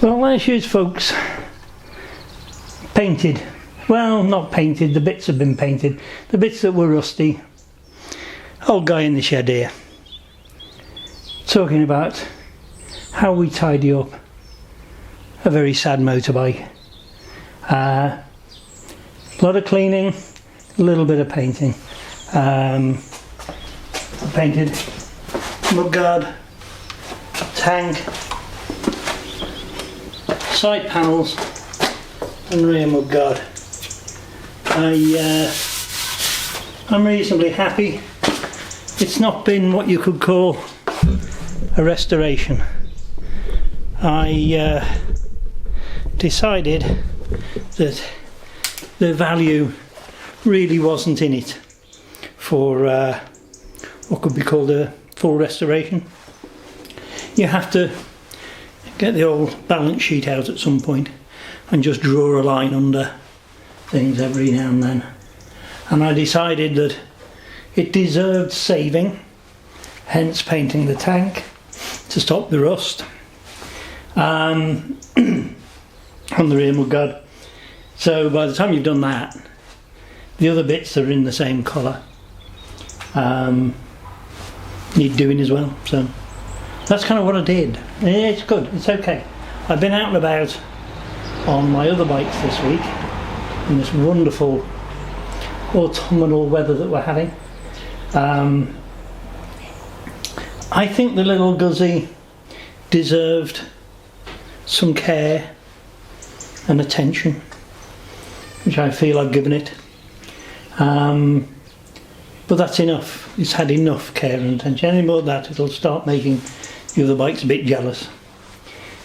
Well, there's yours, folks. Painted. Well, not painted, the bits have been painted. The bits that were rusty. Old guy in the shed here, talking about how we tidy up a very sad motorbike. A lot of cleaning, a little bit of painting. Painted mudguard, tank, side panels and rear mudguard. I'm reasonably happy. It's not been what you could call a restoration. I decided that the value really wasn't in it for what could be called a full restoration. You have to get the old balance sheet out at some point and just draw a line under things every now and then. And I decided that it deserved saving, hence painting the tank to stop the rust on the rear mudguard. So by the time you've done that, the other bits that are in the same colour need doing as well. So that's kind of what I did. It's good, it's okay. I've been out and about on my other bikes this week in this wonderful autumnal weather that we're having. I think the little Guzzi deserved some care and attention, which I feel I've given it. But that's enough. It's had enough care and attention. Any more of that, it'll start making the other bikes a bit jealous.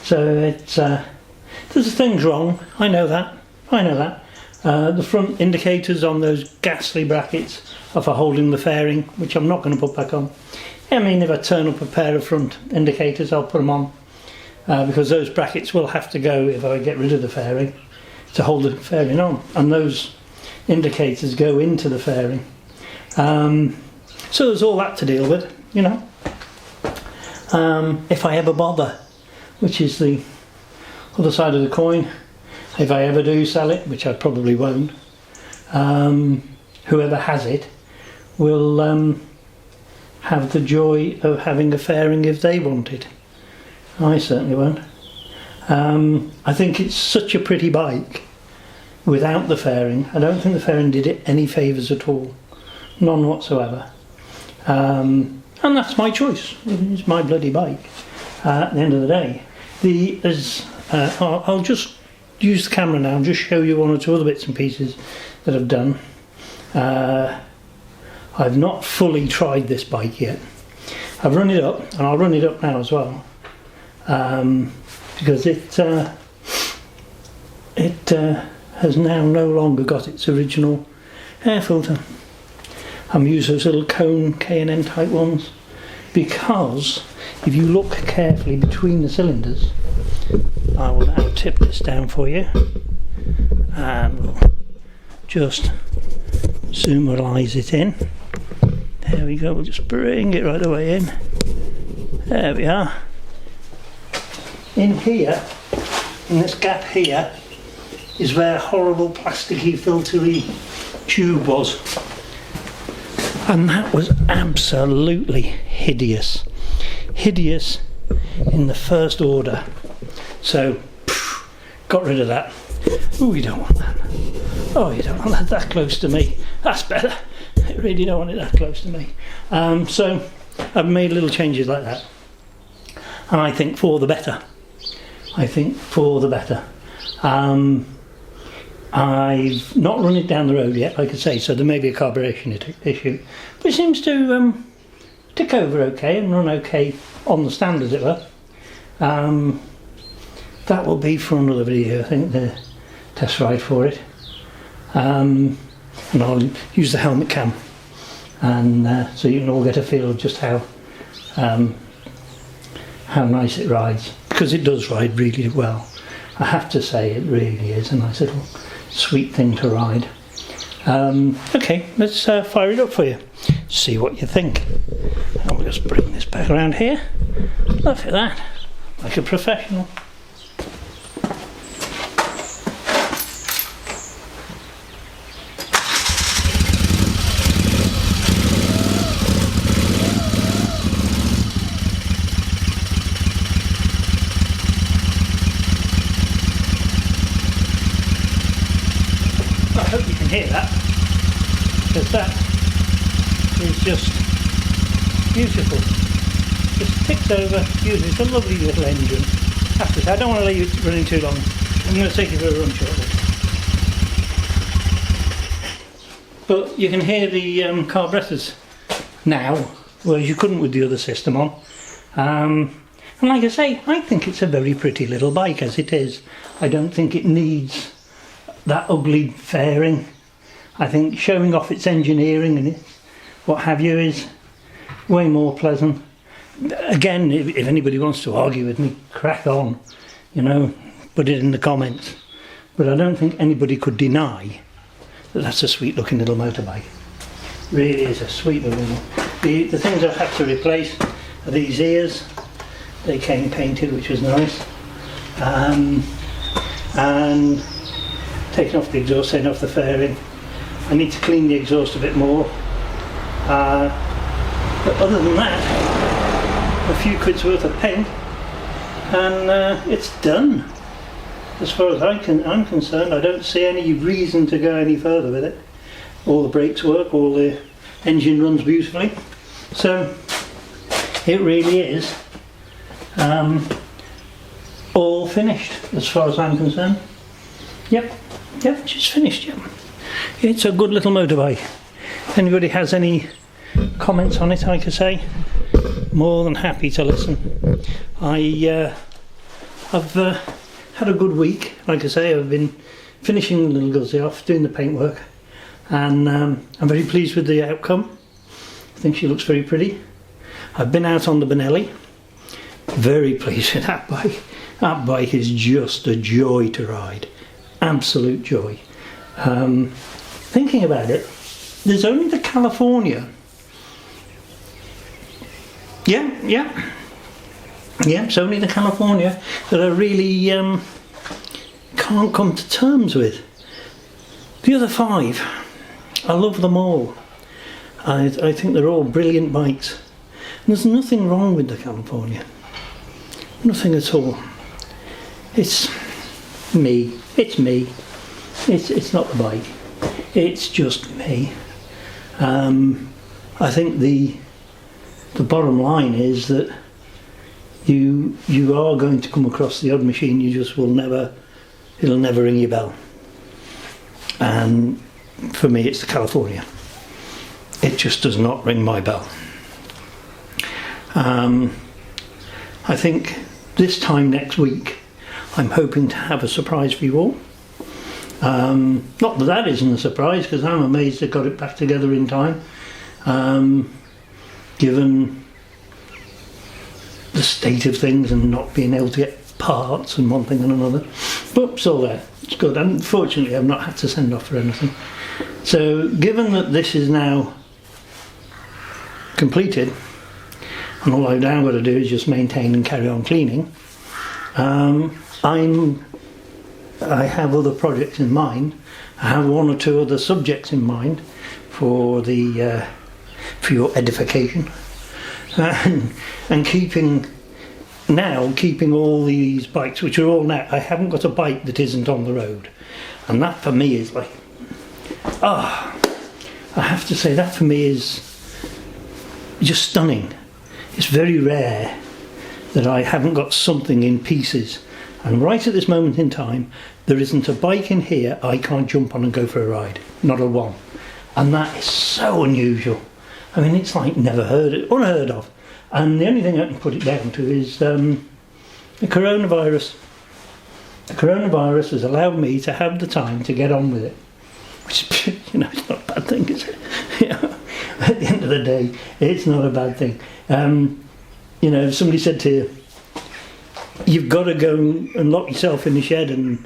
So it's there's things wrong. I know that. The front indicators on those ghastly brackets are for holding the fairing, which I'm not going to put back on. I mean, if I turn up a pair of front indicators, I'll put them on, because those brackets will have to go if I get rid of the fairing to hold the fairing on, and those indicators go into the fairing. So there's all that to deal with, you know. If I ever bother, which is the other side of the coin, if I ever do sell it, which I probably won't, whoever has it will have the joy of having a fairing if they want it. I certainly won't. I think it's such a pretty bike without the fairing. I don't think the fairing did it any favours at all, none whatsoever. And that's my choice. It's my bloody bike. At the end of the day, I'll just use the camera now and just show you one or two other bits and pieces that I've done. I've not fully tried this bike yet. I've run it up, and I'll run it up now as well, because it has now no longer got its original air filter. I'm using those little cone K&N type ones, because if you look carefully between the cylinders, I will now tip this down for you and we'll just zoomerize it in. There we go, we'll just bring it right away in. There we are. In here, in this gap here, is where horrible plasticky filtery tube was. And that was absolutely hideous. Hideous in the first order. So, got rid of that. Oh, you don't want that. Oh, you don't want that close to me. That's better. You really don't want it that close to me. So, I've made little changes like that. And I think for the better. I've not run it down the road yet, like I say, so there may be a carburation issue. But it seems to tick over okay and run okay on the stand, as it were. That will be for another video, I think, the test ride for it. And I'll use the helmet cam, and so you can all get a feel of just how nice it rides, because it does ride really well. I have to say, it really is a nice little sweet thing to ride. Okay, let's fire it up for you, see what you think. I'll just bring this back around here. Look at that, like a professional. hear that, because that is just beautiful. Just ticks over, beautiful. It's a lovely little engine. After that, I don't want to leave it running too long. I'm going to take it for a run shortly. But you can hear the carburetors now, whereas you couldn't with the other system on. And like I say, I think it's a very pretty little bike as it is. I don't think it needs that ugly fairing. I think showing off its engineering and what have you is way more pleasant. Again, if anybody wants to argue with me, crack on, you know, put it in the comments. But I don't think anybody could deny that that's a sweet looking little motorbike. Really is a sweet looking one. The things I've had to replace are these ears. They came painted, which was nice. And taking off the exhaust, taking off the fairing. I need to clean the exhaust a bit more. But other than that, a few quid's worth of paint and it's done. As far as I'm concerned, I don't see any reason to go any further with it. All the brakes work, all the engine runs beautifully. So it really is all finished as far as I'm concerned. Yep, just finished, yep. It's a good little motorbike. If anybody has any comments on it, like I say, more than happy to listen. I've had a good week. Like I say, I've been finishing the little Guzzi off, doing the paintwork, and I'm very pleased with the outcome. I think she looks very pretty. I've been out on the Benelli, very pleased with that bike. That bike is just a joy to ride, absolute joy. Thinking about it, there's only the California. Yeah, it's only the California that I really can't come to terms with. The other 5, I love them all. I think they're all brilliant bikes. And there's nothing wrong with the California. Nothing at all. It's me. It's me. It's not the bike. It's just me. I think the bottom line is that you are going to come across the odd machine you just will never, it'll never ring your bell. And for me it's the California. It just does not ring my bell. I think this time next week I'm hoping to have a surprise for you all. Not that that isn't a surprise, because I'm amazed they got it back together in time, given the state of things and not being able to get parts and one thing and another. But it's all there, it's good. Unfortunately I've not had to send off for anything. So given that this is now completed and all I've now got to do is just maintain and carry on cleaning, I have other projects in mind. I have 1 or 2 other subjects in mind for your edification, and keeping all these bikes, which are all now. I haven't got a bike that isn't on the road, and that for me is like, I have to say that for me is just stunning. It's very rare that I haven't got something in pieces. And right at this moment in time, there isn't a bike in here I can't jump on and go for a ride. Not a one. And that is so unusual. I mean, it's like unheard of. And the only thing I can put it down to is the coronavirus. The coronavirus has allowed me to have the time to get on with it. Which, it's not a bad thing, is it? At the end of the day, it's not a bad thing. If somebody said to you, you've got to go and lock yourself in the shed and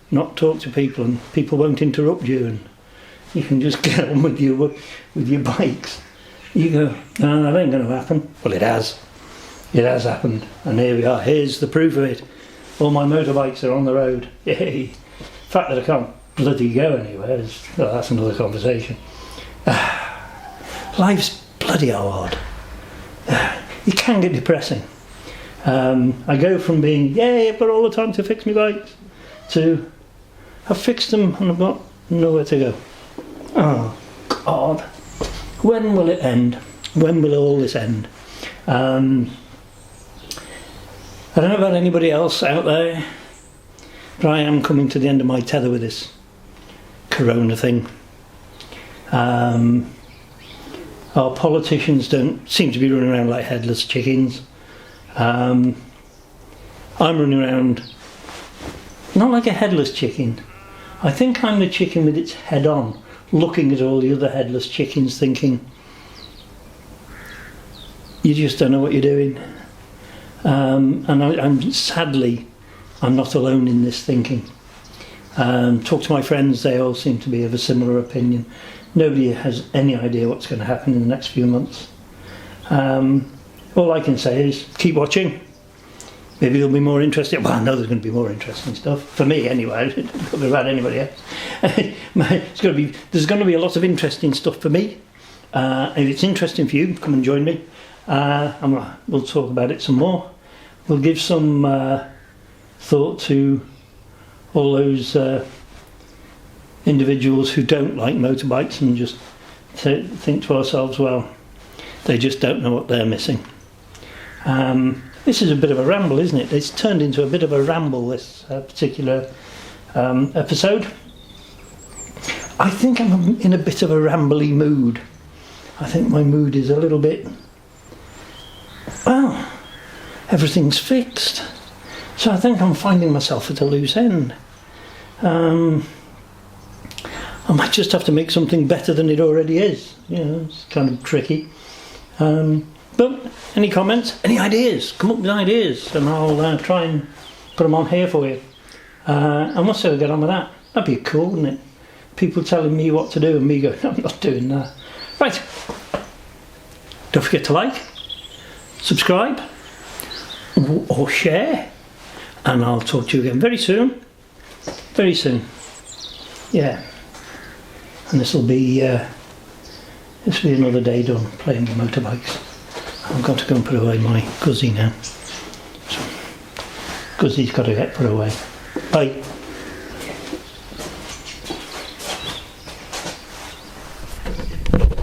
not talk to people, and people won't interrupt you, and you can just get on with your bikes. You go, no, that ain't going to happen. Well, it has. It has happened, and here we are. Here's the proof of it. All my motorbikes are on the road. Yay. The fact that I can't bloody go anywhere that's another conversation. Life's bloody hard. It can get depressing. I go from being, yay, I've got all the time to fix my bikes, to I've fixed them and I've got nowhere to go. Oh God, when will it end? When will all this end? I don't know about anybody else out there, but I am coming to the end of my tether with this corona thing. Our politicians don't seem to be running around like headless chickens. I'm running around not like a headless chicken. I think I'm the chicken with its head on, looking at all the other headless chickens thinking, you just don't know what you're doing. And sadly, I'm not alone in this thinking. Talk to my friends, they all seem to be of a similar opinion. Nobody has any idea what's going to happen in the next few months. All I can say is keep watching. Maybe there'll be more interesting. Well, I know there's going to be more interesting stuff for me anyway. I don't know about anybody else. There's going to be a lot of interesting stuff for me. If it's interesting for you, come and join me. And we'll talk about it some more. We'll give some thought to all those individuals who don't like motorbikes and just think to ourselves, well, they just don't know what they're missing. This is a bit of a ramble, isn't it? It's turned into a bit of a ramble, this particular episode. I think I'm in a bit of a rambly mood. I think my mood is a little bit, well, everything's fixed. So I think I'm finding myself at a loose end. I might just have to make something better than it already is. You know, it's kind of tricky. But any comments, any ideas? Come up with ideas and I'll try and put them on here for you. And we'll see how we get on with that. That'd be cool, wouldn't it? People telling me what to do and me going, I'm not doing that. Right. Don't forget to like, subscribe, or share. And I'll talk to you again very soon. Very soon. Yeah. And this will be another day done playing with motorbikes. I've got to go and put away my Guzzi now. So, Guzzi's got to get put away. Bye.